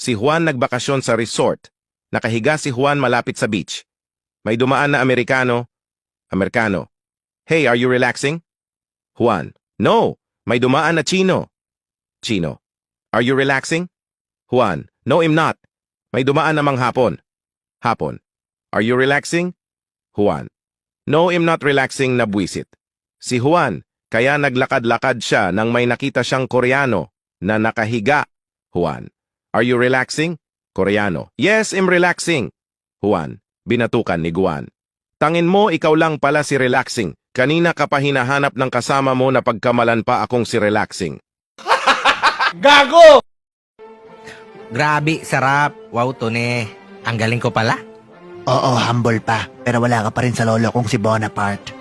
Si Juan nagbakasyon sa resort. Nakahiga si Juan malapit sa beach. May dumaan na Amerikano. Hey, are you relaxing? Juan. No, may dumaan na Chino. Chino. Are you relaxing? Juan. No, I'm not. May dumaan namang Hapon. Hapon. Are you relaxing? Juan. No, I'm not relaxing na buwisit. Si Juan, kaya naglakad-lakad siya nang may nakita siyang Koreano na nakahiga. Juan. Are you relaxing? Koreano. Yes, I'm relaxing. Juan. Binatukan ni Juan. Tangin mo, ikaw lang pala si relaxing. Kanina ka pa hinahanap ng kasama mo na pagkamalan pa akong si relaxing. Gago! Grabe, sarap. Wow, Tone. Ang galing ko pala. Oo, humble pa. Pero wala ka pa rin sa lolo kong si Bonaparte.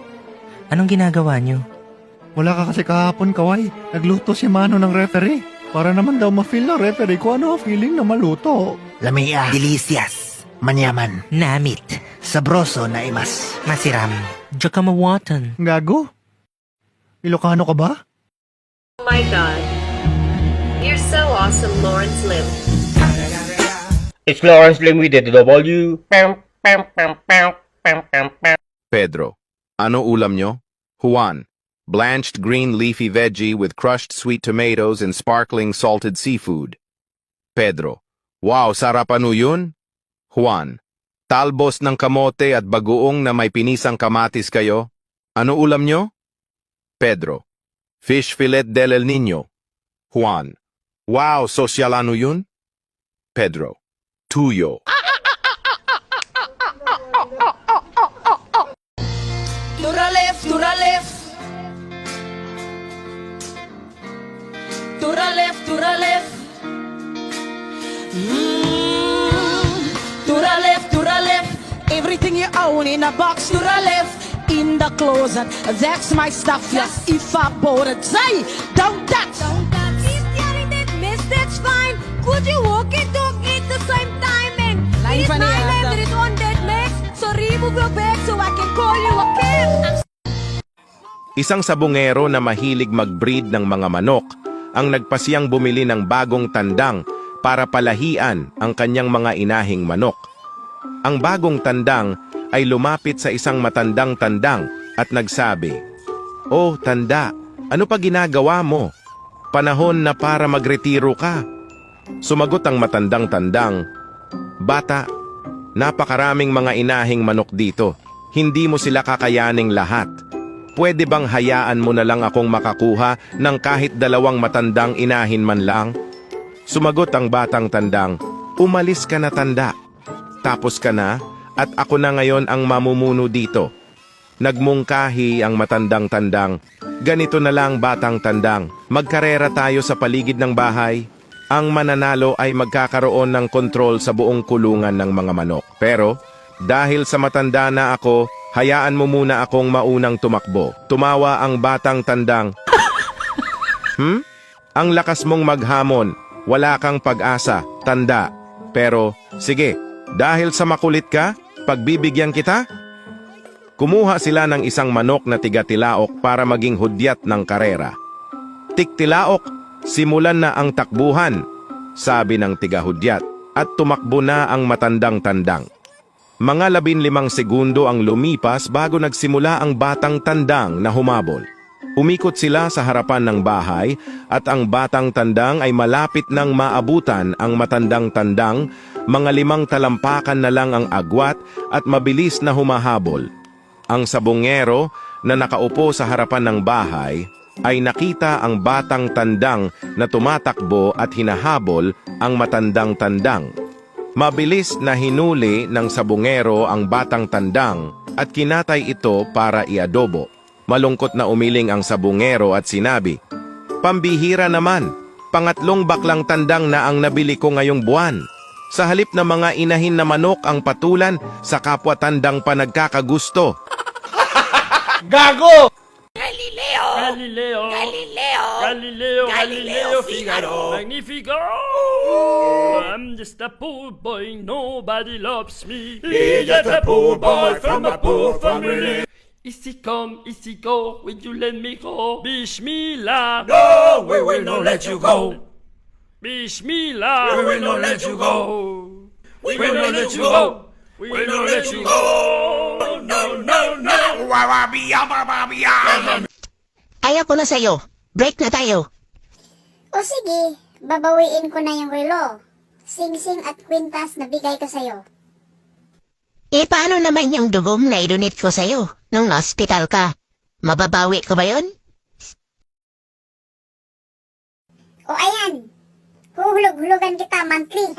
Anong ginagawa niyo? Wala ka kasi kahapon, Kaway. Nagluto si Mano ng referee. Para naman daw ma-feel ng referee kung ano ang feeling na maluto. Lamia. Delicious. Manyaman. Namit. Sabroso na imas. Masiram. Diyan ka mawatan. Gago? Ilocano ka ba? Oh my God. You're so awesome, Lawrence Lim. It's Lawrence Lim with the W. Pedro. Ano ulam nyo? Juan. Blanched green leafy veggie with crushed sweet tomatoes and sparkling salted seafood. Pedro. Wow, sarap ano yun? Juan. Talbos ng kamote at bagoong na may pinisang kamatis kayo. Ano ulam nyo? Pedro. Fish fillet del El Niño. Juan. Wow, sosyal ano yun? Pedro. Tuyo. To the left, to the left. To the left, to the left. To the left, to the left. Everything you own in a box. To the left, in the closet. That's my stuff. Yes, if I bought it, say, don't touch. Don't touch. Keep carrying that mess, that's fine. Could you walk and talk at the same time? And Line please, pa my niya name ata. that is on that mess. So remove your bag so I can call you a cab. Isang sabungero na mahilig mag-breed ng mga manok ang nagpasiyang bumili ng bagong tandang para palahian ang kanyang mga inahing manok. Ang bagong tandang ay lumapit sa isang matandang tandang at nagsabi, "Oh, tanda, ano pa ginagawa mo? Panahon na para magretiro ka." Sumagot ang matandang tandang, "Bata, napakaraming mga inahing manok dito. Hindi mo sila kakayaning lahat. Pwede bang hayaan mo na lang akong makakuha ng kahit 2 matandang inahin man lang?" Sumagot ang batang tandang, "Umalis ka na, tanda. Tapos ka na at ako na ngayon ang mamumuno dito." Nagmungkahi ang matandang tandang, "Ganito na lang, batang tandang, magkarera tayo sa paligid ng bahay. Ang mananalo ay magkakaroon ng kontrol sa buong kulungan ng mga manok. Pero dahil sa matanda na ako, hayaan mo muna akong maunang tumakbo." Tumawa ang batang tandang. Ang lakas mong maghamon. Wala kang pag-asa, tanda. Pero, sige, dahil sa makulit ka, pagbibigyan kita? Kumuha sila ng isang manok na tiga-tilaok para maging hudyat ng karera. "Tiktilaok, simulan na ang takbuhan," sabi ng tiga-hudyat, at tumakbo na ang matandang tandang. Mga 15 segundo ang lumipas bago nagsimula ang batang tandang na humabol. Umikot sila sa harapan ng bahay at ang batang tandang ay malapit nang maabutan ang matandang tandang. Mga 5 talampakan na lang ang agwat at mabilis na humahabol. Ang sabungero na nakaupo sa harapan ng bahay ay nakita ang batang tandang na tumatakbo at hinahabol ang matandang tandang. Mabilis na hinuli ng sabungero ang batang tandang at kinatay ito para iadobo. Malungkot na umiling ang sabungero at sinabi, "Pambihira naman, pangatlong baklang tandang na ang nabili ko ngayong buwan. Sa halip na mga inahin na manok ang patulan, sa kapwa tandang pa nagkakagusto." Gago! Galileo, Figaro, Magnifico. I'm just a poor boy, nobody loves me. He's just a poor boy from a poor family. Ici come, ici go, will you let me go? Bismillah. No, we will not let you go. Bismillah. We will not let you go. We will not let you go. We will not let you go. No, no, no. Ayaw ko na sa'yo. Break na tayo. O sige, babawiin ko na yung relo. Sing-sing at kwintas na bigay ko sa'yo. Eh, paano naman yung dugong na idonate ko sa'yo nung hospital ka? Mababawi ko ba yun? O ayan, huhulog-hulugan kita monthly.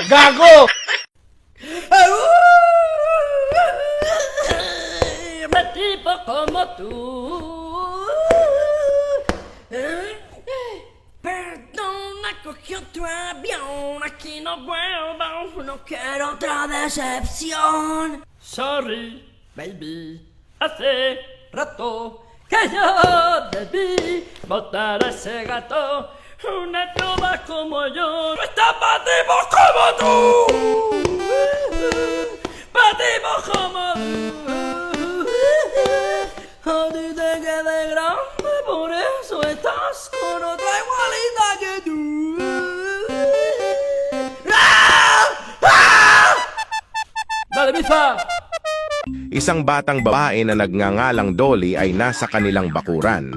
Gago! Un tipo como tú. Perdona, cogió tu avión. Aquí no vuelvo, no quiero otra decepción. Sorry, baby. Hace rato que yo debí botar a ese gato. Una loba como yo no está para tipos como tú. Para tipos como tú. A ti te quedé grande, por eso estás con otra igualita que tú. ¡Ah! ¡Ah! Dale, Mifa! Isang batang babae na nagngangalang Dolly ay nasa kanilang bakuran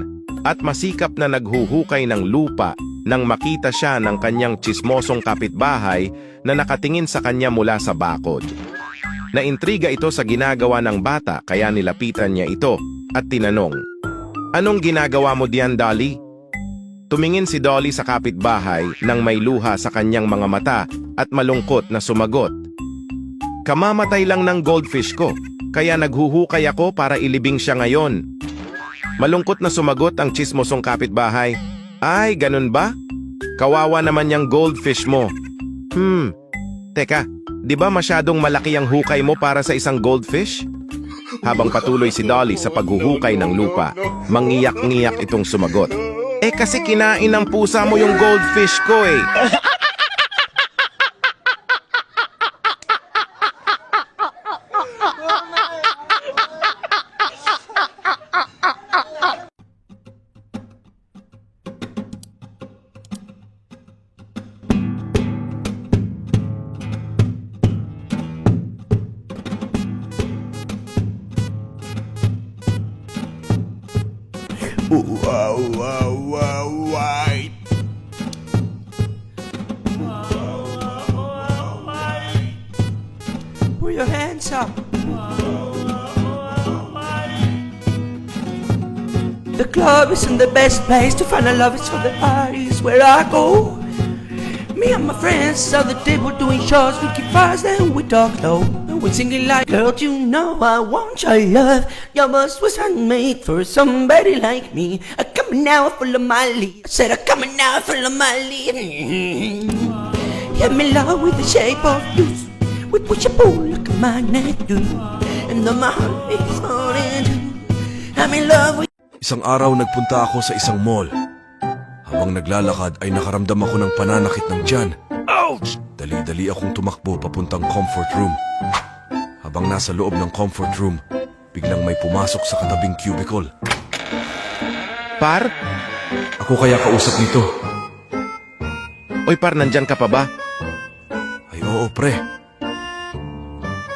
at masikap na naghuhukay ng lupa nang makita siya ng kanyang tsismosong kapitbahay na nakatingin sa kanya mula sa bakod. Naintriga ito sa ginagawa ng bata kaya nilapitan niya ito at tinanong, "Anong ginagawa mo diyan, Dolly?" Tumingin si Dolly sa kapitbahay nang may luha sa kanyang mga mata at malungkot na sumagot, "Kamamatay lang ng goldfish ko, kaya naghuhukay ako para ilibing siya ngayon." Malungkot na sumagot ang tsismosong kapitbahay, "Ay, ganun ba? Kawawa naman yung goldfish mo." Teka, di ba masyadong malaki ang hukay mo para sa isang goldfish? Habang patuloy si Dolly sa paghuhukay ng lupa, mangiyak-ngiyak itong sumagot, "Eh kasi kinain ng pusa mo yung goldfish ko eh." Put your hands up. The club isn't the best place to find a love, it's for the parties where I go. Me and my friends at the table doing shots, we keep fast and we talk low. And we're singing like, "Girl, you know I want your love. Your bus was handmade for somebody like me. I come now full of my leave. I said I come now full of my leave. Hit me love with the shape of you. We push and pull like a magnet do. And then my heart is falling too. I'm in love with." Isang araw nagpunta ako sa isang mall. Habang naglalakad ay nakaramdam ako ng pananakit ng tiyan. Ouch! Dali-dali akong tumakbo papuntang comfort room. Habang nasa loob ng comfort room, biglang may pumasok sa katabing cubicle. Par? Ako kaya kausap nito. Oy par, nandyan ka pa ba? Ay oo pre.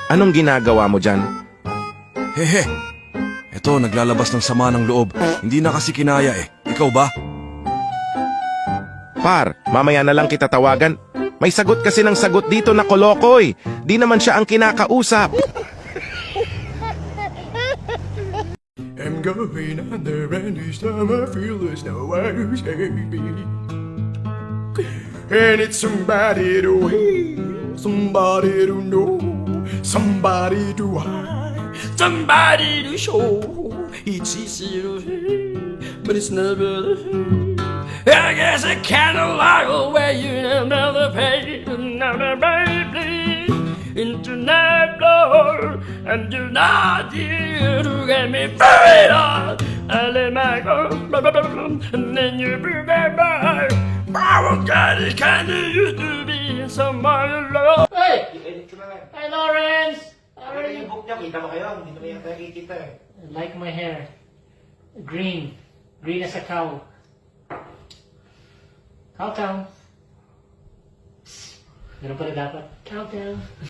Anong ginagawa mo dyan? Hehe. Eto, naglalabas ng sama ng loob. Hindi na kasi kinaya eh. Ikaw ba? Par, mamaya na lang kita tawagan. May sagot kasi ng sagot dito na kolokoy. Di naman siya ang kinakausap. I'm going under and this time I feel there's no one who save me. And it's somebody to hear, somebody to know, somebody to hide, somebody to show. It's easy to say, but it's never the same. I guess I can't allow where you never pay, never baby. Internet door, and you're not here to get me buried on. I let my go, and then you bring me back. Oh, God, it kinda used to be somebody love. Hey! Hi, Lawrence! How are you? Kita mo kayo, hindi naman yung nakikita eh. Like my hair. Green. Green as a cow. Countdown. Ganun pala dapat. Countdown.